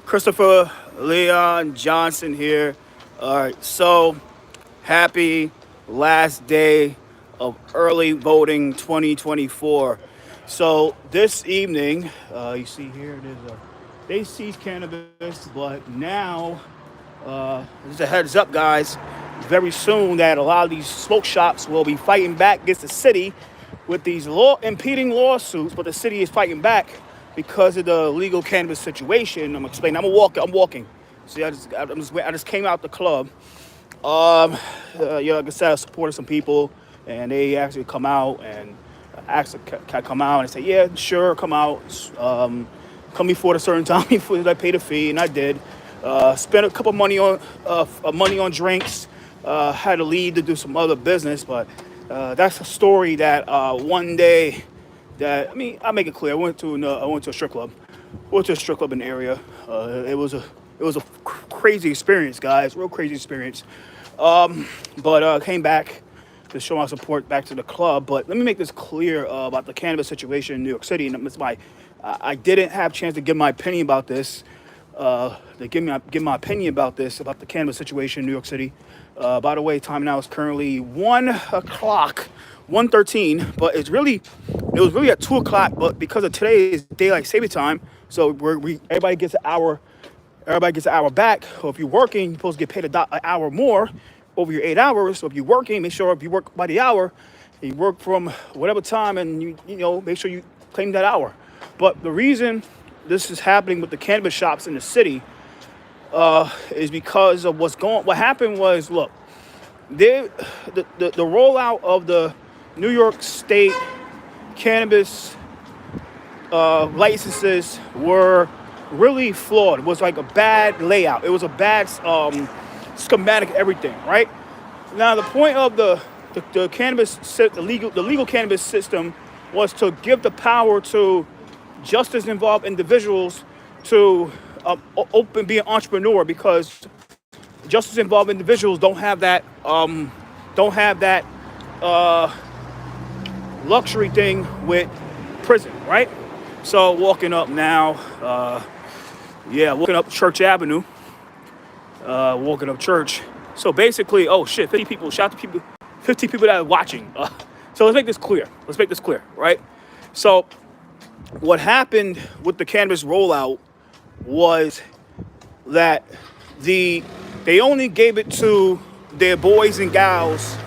Christopherleonjohnson here. All right, so happy last day of early voting 2024. So this evening, you see here, they seized cannabis, but now, just a heads up, guys, very soon that a lot of these smoke shops will be fighting back against the city with these impeding lawsuits, but the city is fighting back because of the legal cannabis situation. I'm explaining. I'm walking. See, I just came out the club. Like I said, I supported some people, and they actually come out and asked, can I come out? And I said, yeah, sure, come out. Come before a certain time before I paid a fee, and I did. Spent a couple money on drinks. Had to leave to do some other business, but that's a story that one day that I'll make it clear. I went to a strip club. Went to a strip club in the area. It was a crazy experience, guys. Real crazy experience. But came back to show my support back to the club. But let me make this clear about the cannabis situation in New York City. And I didn't have a chance to give my opinion about this. Give my opinion about the cannabis situation in New York City. By the way, time now is currently 1 o'clock, 1:13, but it was really at 2 o'clock. But because of today's daylight saving time, so everybody gets an hour. Everybody gets an hour back. Or if you're working, you're supposed to get paid an hour more over your 8 hours. So if you're working, make sure if you work by the hour, you work from whatever time, and you make sure you claim that hour. But the reason this is happening with the cannabis shops in the city is because of what happened was, look, the rollout of the New York State cannabis licenses were really flawed. It was like a bad layout. It was a bad schematic, everything, right? Now the point of the legal cannabis system was to give the power to justice involved individuals to be an entrepreneur, because justice involved individuals don't have that luxury thing with prison, right? So walking up now, walking up Church Avenue, walking up Church. So basically, oh shit, 50 people, shout out to people, 50 people that are watching. So let's make this clear, right? So what happened with the cannabis rollout was that they only gave it to their boys and gals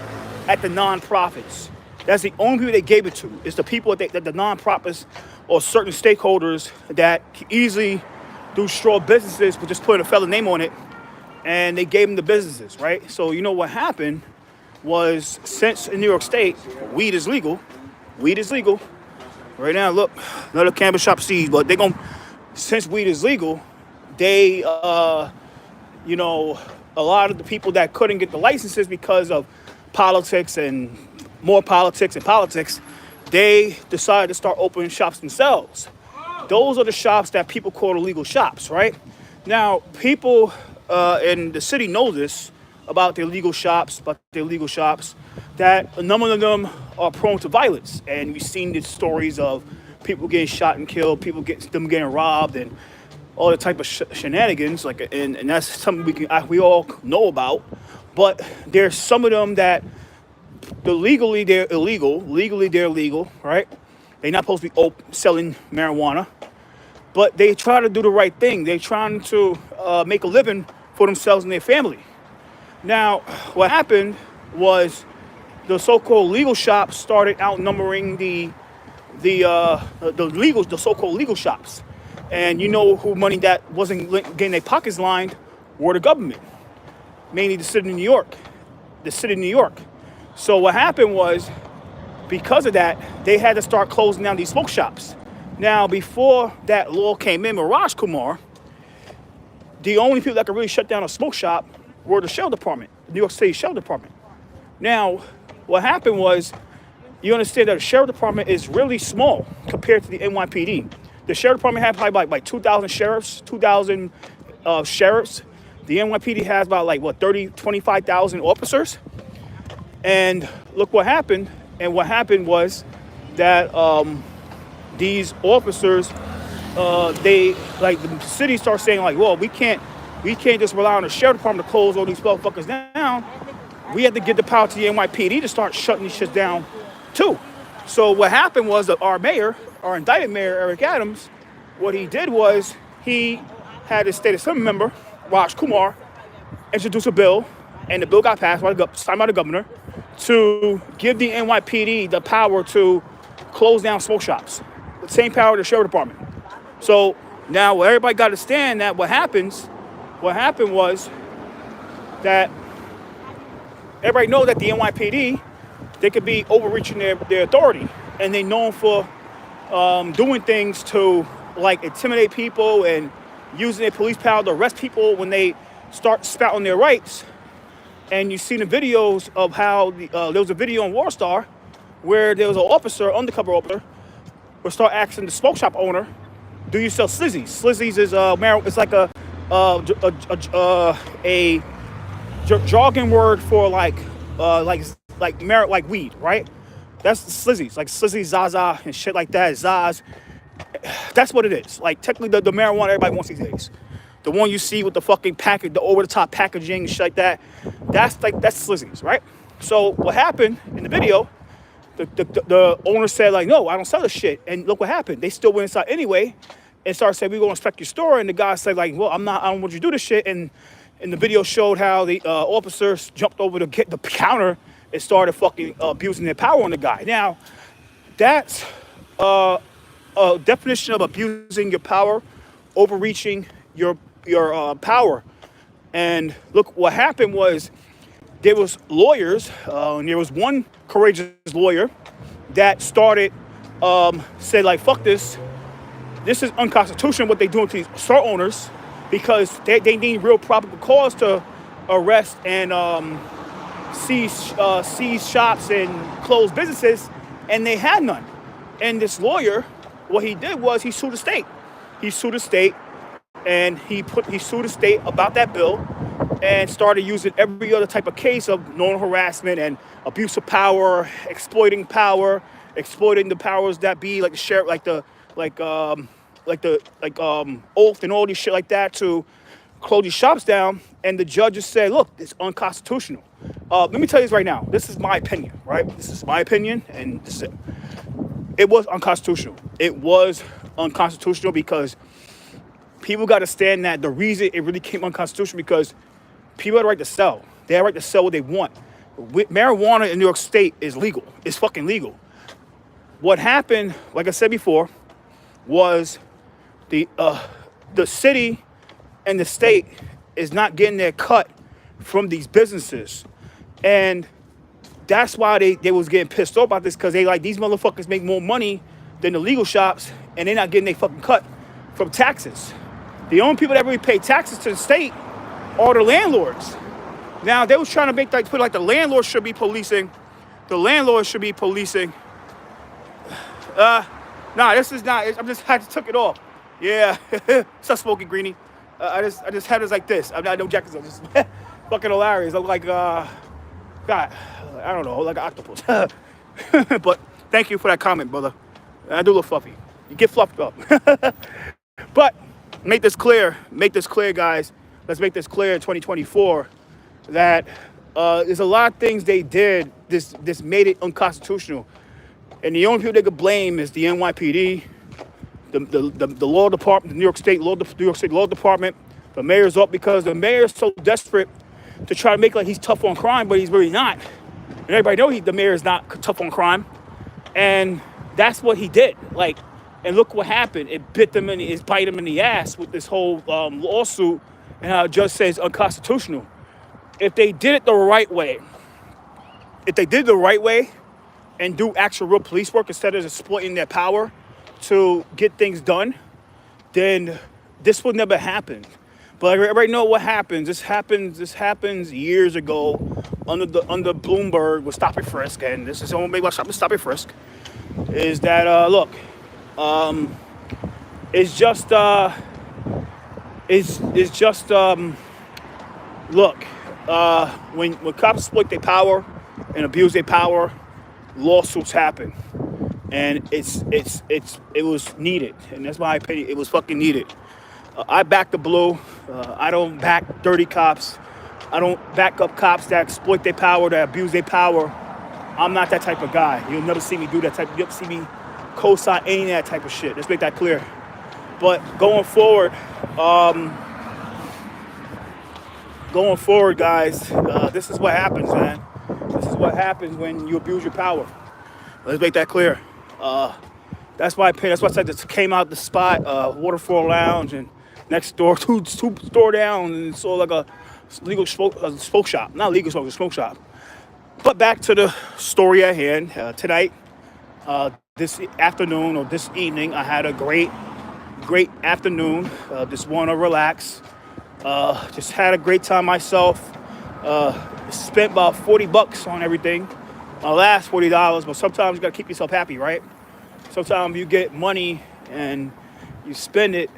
at the nonprofits. That's the only people they gave it to. It's the people that the nonprofits or certain stakeholders that can easily do straw businesses but just put a fella name on it, and they gave them the businesses, right? So you know what happened was, since in New York State, weed is legal. Right now, look, another cannabis shop seized, but since weed is legal, they, a lot of the people that couldn't get the licenses because of politics and more politics and politics, they decided to start opening shops themselves. Those are the shops that people call illegal shops, right? Now, people in the city know this about their illegal shops, that a number of them are prone to violence. And we've seen the stories of people getting shot and killed, them getting robbed, and all the type of shenanigans. And that's something we all know about. But there's some of them that legally they're illegal, right? They're not supposed to be selling marijuana, but they try to do the right thing. They're trying to make a living for themselves and their family. Now, what happened was the so-called legal shops started outnumbering the so-called legal shops. And you know who money that wasn't getting their pockets lined were the government, mainly the city of New York. So what happened was, because of that, they had to start closing down these smoke shops. Now, before that law came in, Raj Kumar, the only people that could really shut down a smoke shop were the sheriff department, the New York City Sheriff Department. Now, what happened was, you understand that the sheriff department is really small compared to the NYPD. The sheriff department had probably like 2,000 sheriffs. The NYPD has about 25,000 officers. And look what happened. And what happened was that these officers they like the city starts saying like, well, we can't just rely on the sheriff department to close all these motherfuckers down. We had to get the power to the NYPD to start shutting these shit down too. So what happened was that our indicted mayor, Eric Adams, what he did was he had his state assembly member, Raj Kumar, introduce a bill, and the bill got passed signed by the governor to give the NYPD the power to close down smoke shops. The same power to the sheriff department. So now everybody got to understand that what happened was that everybody knows that the NYPD, they could be overreaching their authority, and they known for doing things to like intimidate people and using their police power to arrest people when they start spouting their rights. And you see the videos of how there was a video on Warstar where there was an undercover officer, would start asking the smoke shop owner, "Do you sell slizzies?" Slizzies is it's like a jargon word for like weed, right? That's slizzies, like slizzy, zaza, and shit like that. Zaz. That's what it is. Like technically, the marijuana everybody wants these days, the one you see with the fucking package, the over-the-top packaging, and shit like that. That's slizzies, right? So what happened in the video? The owner said like, "No, I don't sell this shit." And look what happened. They still went inside anyway, and started saying, "We're gonna inspect your store." And the guy said like, "Well, I don't want you to do this shit." And the video showed how the officers jumped over to get the counter and started fucking abusing their power on the guy. Now, that's a definition of abusing your power, overreaching your power. And look, what happened was there was lawyers, and there was one courageous lawyer that started said like, "Fuck this. This is unconstitutional what they doing to these store owners, because they need real probable cause to arrest and seize shops and close businesses," and they had none. And this lawyer, what he did was he sued the state. He sued the state, and he sued the state about that bill, and started using every other type of case of known harassment and abuse of power, exploiting the powers that be, like the sheriff, oath and all these shit like that, to close these shops down. And the judges said, "Look, it's unconstitutional." Let me tell you this right now. This is my opinion, right? This is my opinion, and this is it. It was unconstitutional. It was unconstitutional because people got to stand that the reason it really came unconstitutional because people had the right to sell. They had the right to sell what they want. Marijuana in New York State is legal. It's fucking legal. What happened, like I said before, was the city and the state is not getting their cut from these businesses. And that's why they was getting pissed off about this, because they like, these motherfuckers make more money than the legal shops, and they're not getting their fucking cut from taxes. The only people that really pay taxes to the state are the landlords. Now, they was trying to make the landlords should be policing. The landlords should be policing. Nah, this is not. I just took it off. Yeah, stop smoking, Greenie. I just had it like this. I'm not no jackets. I'm just fucking hilarious. I'm like, God, I don't know, like an octopus. But thank you for that comment, brother. I do look fluffy. You get fluffed up. But make this clear, guys. Let's make this clear in 2024 that there's a lot of things they did. This made it unconstitutional. And the only people they could blame is the NYPD, the law department, the New York State Law Department. The mayor's up because the mayor's so desperate to try to make like he's tough on crime, but he's really not. And everybody knows the mayor is not tough on crime. And that's what he did. Like, and look what happened. It bit him in the ass with this whole lawsuit, and how a judge says unconstitutional. If they did it the right way, and do actual real police work instead of exploiting their power to get things done, then this would never happen. But everybody know what happens. This happens years ago under Bloomberg with Stop and Frisk, and this is only made by Stop and Frisk. Is that it's just look, when cops exploit their power and abuse their power, lawsuits happen. and it was needed, and that's my opinion. It was fucking needed. I back the blue. I don't back dirty cops. I don't back up cops that exploit their power, that abuse their power. I'm not that type of guy. You'll never see me do that type. You'll never see me co-sign any of that type of shit. Let's make that clear. But going forward, guys, this is what happens, man. This is what happens when you abuse your power. Let's make that clear. That's why I said this came out the spot, Waterfall Lounge, and next door, two store down, and saw like a legal smoke shop. Not legal smoke, a smoke shop. But back to the story at hand. Tonight, this afternoon or this evening, I had a great afternoon. Just want to relax. Just had a great time myself. Spent about $40 on everything. My last $40, but sometimes you gotta keep yourself happy, right? Sometimes you get money and you spend it.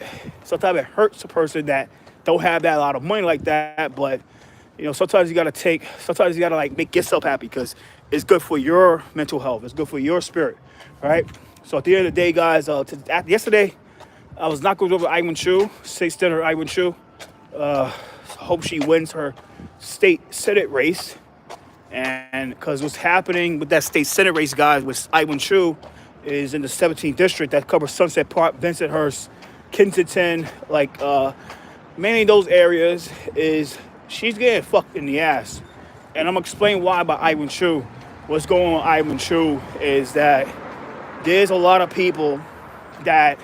Sometimes it hurts a person that don't have that lot of money like that. But sometimes you gotta like make yourself happy because it's good for your mental health. It's good for your spirit, right? So at the end of the day, guys, yesterday I was not going over Iwan Chu, State Senator Iwan Chu. Hope she wins her state Senate race. And because what's happening with that state Senate race, guys, with Iwan Chu is in the 17th district that covers Sunset Park, Bensonhurst, Kensington, mainly those areas, is she's getting fucked in the ass. And I'm going to explain why by Iwan Chu. What's going on with Iwan Chu is that there's a lot of people that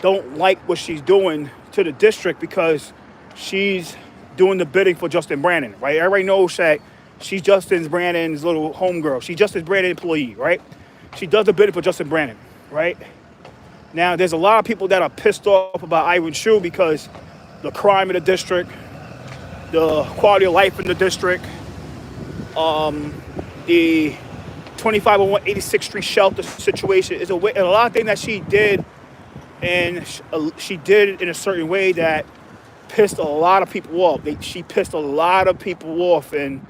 don't like what she's doing to the district because she's doing the bidding for Justin Brandon, right? Everybody knows that she's Justin Brandon's little homegirl. She's Justin Brandon employee, right? She does the bidding for Justin Brandon, right? Now, there's a lot of people that are pissed off about Iwan Chu because the crime in the district, the quality of life in the district, the 2501 86th Street shelter situation is a lot of things that she did, and she did it in a certain way that pissed a lot of people off. She pissed a lot of people off in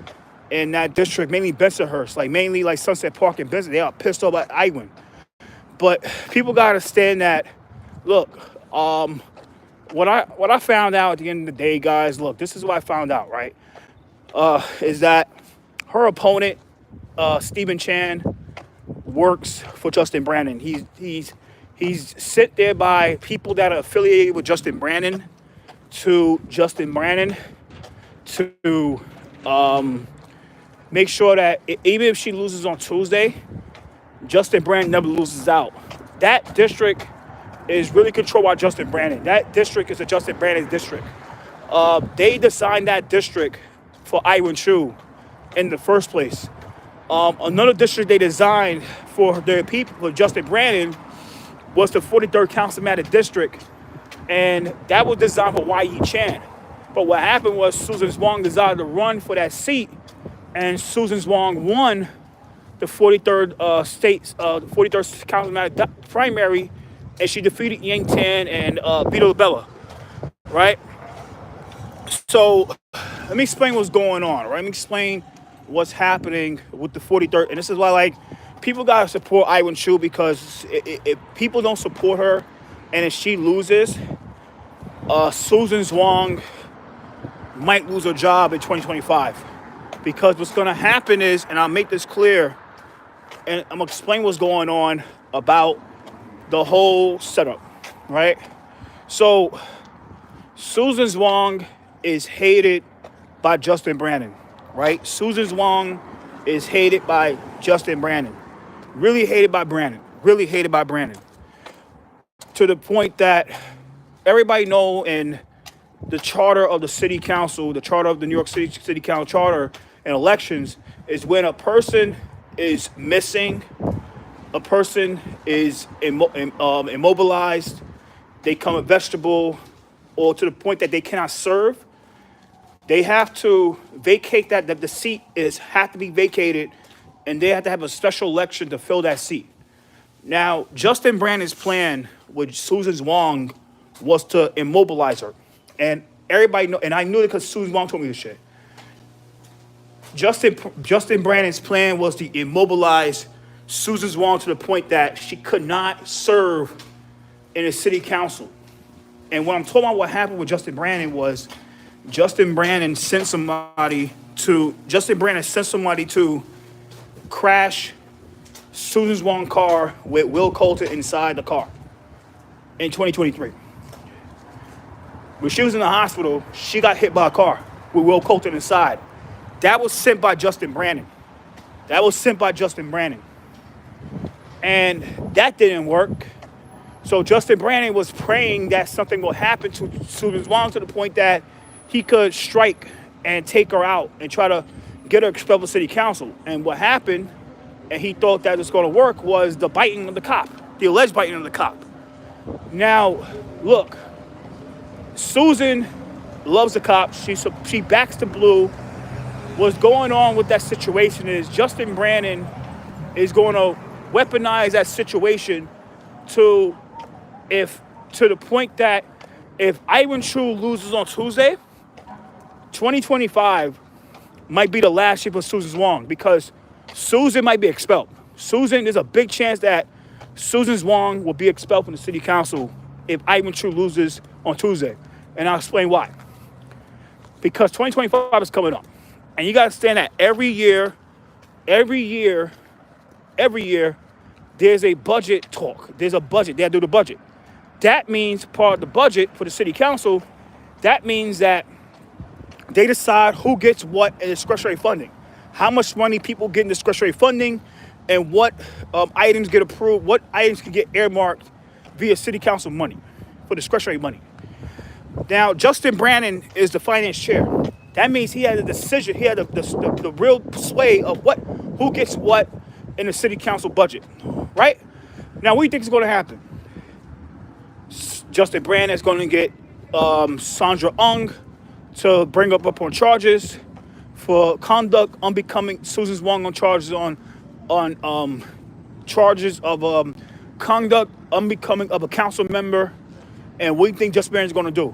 that district, mainly Bensonhurst, mainly Sunset Park and Benson. They are pissed off about Iwan. But people got to understand that, look, what I found out at the end of the day, guys, look, this is what I found out, right? Is that her opponent, Stephen Chan, works for Justin Brandon. He's sent there by people that are affiliated with Justin Brandon to make sure that even if she loses on Tuesday, Justin Brandon never loses out. That district is really controlled by Justin Brandon. That district is a Justin Brandon district. They designed that district for Iwan Chu in the first place. Another district they designed for their people, for Justin Brandon, was the 43rd Councilmanic District, and that was designed for Y.E. Chan. But what happened was Susan Zwang decided to run for that seat, and Susan Zwang won the 43rd 43rd Councilmanic primary, and she defeated Yang Tan and Vito Bella, right? So let me explain what's going on, right? Let me explain what's happening with the 43rd, and this is why people gotta support Iwan Chu, because if people don't support her, and if she loses, Susan Zwang might lose her job in 2025. Because what's gonna happen is, and I'll make this clear, and I'm gonna explain what's going on about the whole setup, right? So Susan Zwang is hated by Justin Brandon, right? Susan Zwang is hated by Justin Brandon. Really hated by Brandon. To the point that everybody know in the charter of the city council, the charter of the New York City Council charter and elections, is when a person is missing, a person is immobilized, they become a vegetable, or to the point that they cannot serve, they have to vacate that the seat have to be vacated, and they have to have a special election to fill that seat. Now, Justin Brandon's plan with Susan Zwang was to immobilize her. And everybody know, and I knew it because Susan Zwang told me this shit. Justin Brandon's plan was to immobilize Susan Wong to the point that she could not serve in a city council. And what I'm talking about, what happened with Justin Brandon was Justin Brandon sent somebody to crash Susan Wong's car with Will Coulter inside the car in 2023. When she was in the hospital, she got hit by a car with Will Coulter inside. That was sent by Justin Brandon. And that didn't work. So Justin Brandon was praying that something will happen to Susan Wong to the point that he could strike and take her out and try to get her expelled from city council. And what happened, and he thought that was going to work, was the biting of the cop, the alleged biting of the cop. Now, look, Susan loves the cop. She backs the blue. What's going on with that situation is Justin Brandon is going to weaponize that situation to the point that if Ivan True loses on Tuesday, 2025 might be the last year for Susan Wong because Susan might be expelled. There's a big chance that Susan Wong will be expelled from the city council if Ivan True loses on Tuesday. And I'll explain why. Because 2025 is coming up. And you got to understand that every year, there's a budget talk. There's a budget. They have to do the budget. That means part of the budget for the city council, that means that they decide who gets what in discretionary funding, how much money people get in discretionary funding, and what items get approved, what items can get earmarked via city council money for discretionary money. Now, Justin Brandon is the finance chair. That means he had a decision. He had the real sway of who gets what in the city council budget, right? Now, what do you think is going to happen? Justin Brandon is going to get Sandra Ung to bring up on charges for conduct unbecoming Susan Wong on charges on charges of conduct unbecoming of a council member. And what do you think Justin Brandon is going to do?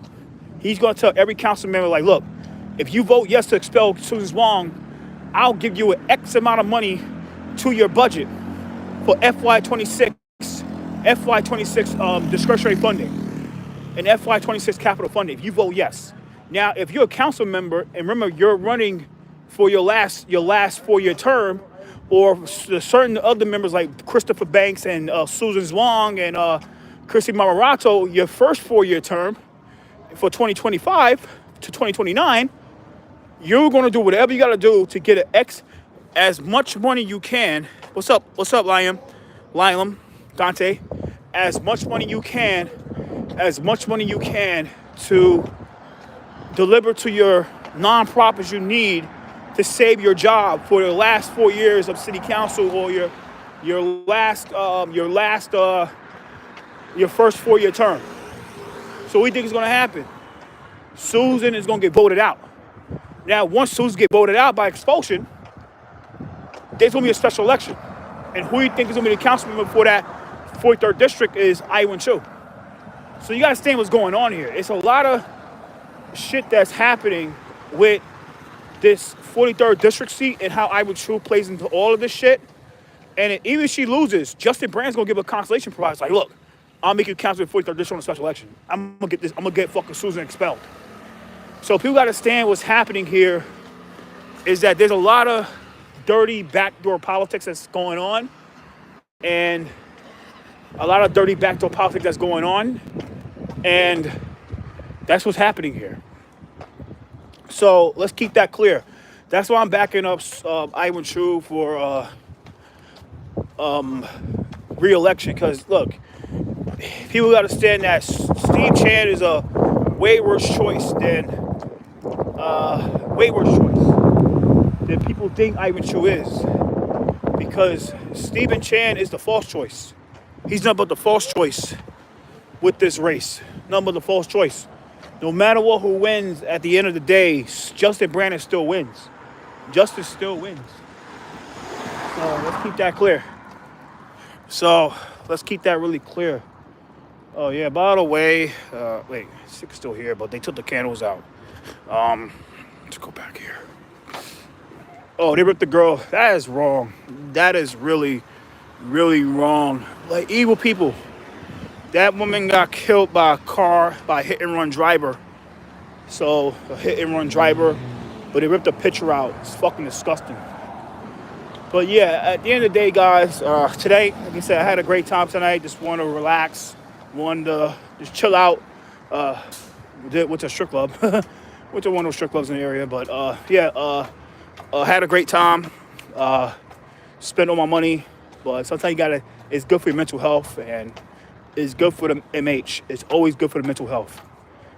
He's going to tell every council member, like, look, if you vote yes to expel Susan Wong, I'll give you an X amount of money to your budget for FY26 discretionary funding and FY26 capital funding if you vote yes. Now, if you're a council member, and remember, you're running for your last 4-year term, or certain other members like Christopher Banks and Susan Wong and Chrissy Marmorato, your first 4-year term for 2025 to 2029, you're going to do whatever you got to do to get as much money you can. What's up, Liam, Dante? As much money you can to deliver to your nonprofits you need to save your job for the last 4 years of city council or your first 4-year term. So what do you think is going to happen? Susan is going to get voted out. Now, once Susan gets voted out by expulsion, there's going to be a special election. And who do you think is going to be the council member for that 43rd district is Iwan Chu. So you got to understand what's going on here. It's a lot of shit that's happening with this 43rd district seat and how Iwan Chu plays into all of this shit. And even if she loses, Justin Brandon's going to give a consolation prize. It's like, look, I'll make you council in 43rd district on a special election. I'm going to get fucking Susan expelled. So people got to understand what's happening here is that there's a lot of dirty backdoor politics that's going on. And that's what's happening here. So let's keep that clear. That's why I'm backing up Iwan Chu for re-election. Because look, people got to understand that Steve Chan is a way worse choice than people think Iwan Chu is. Because Stephen Chan is the false choice. He's nothing but the false choice with this race. Nothing but the false choice. No matter who wins at the end of the day, Justin Brandon still wins. Justice still wins. So let's keep that clear. So let's keep that really clear. Oh yeah, by the way, wait, it's still here, but they took the candles out. Let's go back here. Oh, they ripped the girl. That is wrong. That is really really wrong. Like evil people. That woman got killed by a car, by a hit and run driver. So a hit and run driver, but they ripped the picture out. It's fucking disgusting. But yeah, at the end of the day, guys, today, like I said, I had a great time tonight. Just want to relax, wanted to just chill out. Went to a strip club. Went to one of those strip clubs in the area. But had a great time. Spent all my money. But sometimes it's good for your mental health and it's good for the MH. It's always good for the mental health.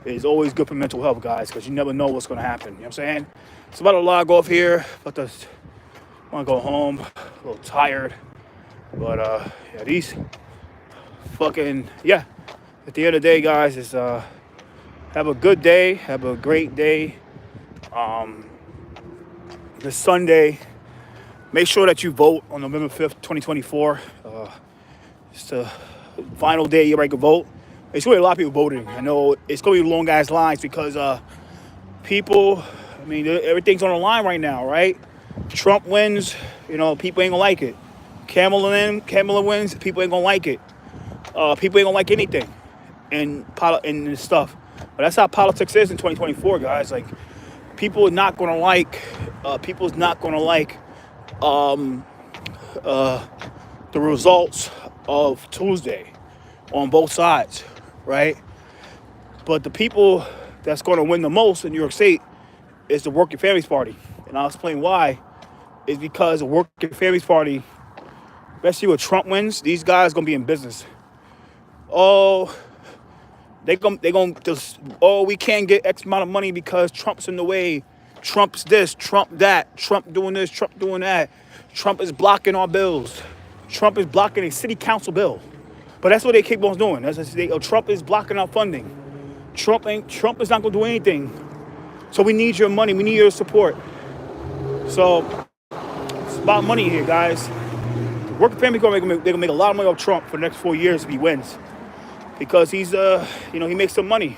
It's always good for mental health, guys, because you never know what's going to happen. You know what I'm saying? It's about to log off here, but I want to go home. A little tired. But, these fucking, at the end of the day, guys, is have a good day. Have a great day. This Sunday, make sure that you vote on November 5th, 2024. It's the final day you can vote. It's really a lot of people voting. I know it's going to be long ass lines because people, everything's on the line right now, right? Trump wins, people ain't gonna like it. Kamala wins, people ain't gonna like it. People ain't gonna like anything in this stuff. But that's how politics is in 2024, guys. Like, people are not gonna like, the results of Tuesday on both sides, right? But the people that's going to win the most in New York State is the Working Families Party. And I'll explain why. It's because the Working Families Party, especially when Trump wins, these guys going to be in business. Oh, they just, we can't get X amount of money because Trump's in the way. Trump's this, Trump that, Trump doing this, Trump doing that. Trump is blocking our bills. Trump is blocking a city council bill. But that's what they keep on doing. Trump is blocking our funding. Trump is not going to do anything. So we need your money. We need your support. So it's about money here, guys. The Working Family, they're going to make a lot of money off Trump for the next 4 years if he wins. Because he's, he makes some money.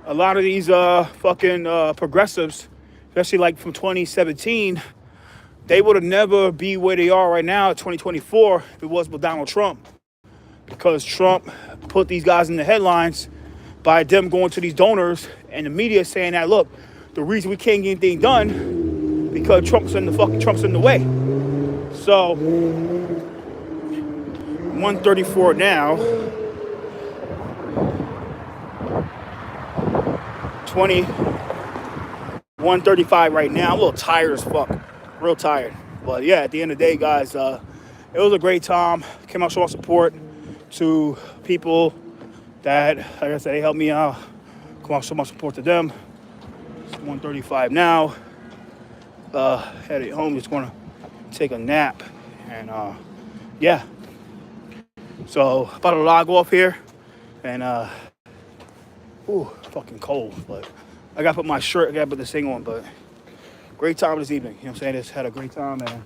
A lot of these fucking progressives, especially like from 2017, they would have never be where they are right now in 2024 if it wasn't for Donald Trump. Because Trump put these guys in the headlines by them going to these donors and the media saying that, look, the reason we can't get anything done because Trump's in the way. So 134 now. 135 right now. I'm a little tired as fuck. Real tired. But yeah, at the end of the day, guys, it was a great time. Came out showing support to people that, like I said, they helped me out. Come out, show my support to them. It's 1:35 now. Headed home, just gonna take a nap. And so about to log off here. And fucking cold. But I gotta put my shirt, I gotta put this thing on. But great time this evening. You know what I'm saying? Just had a great time, and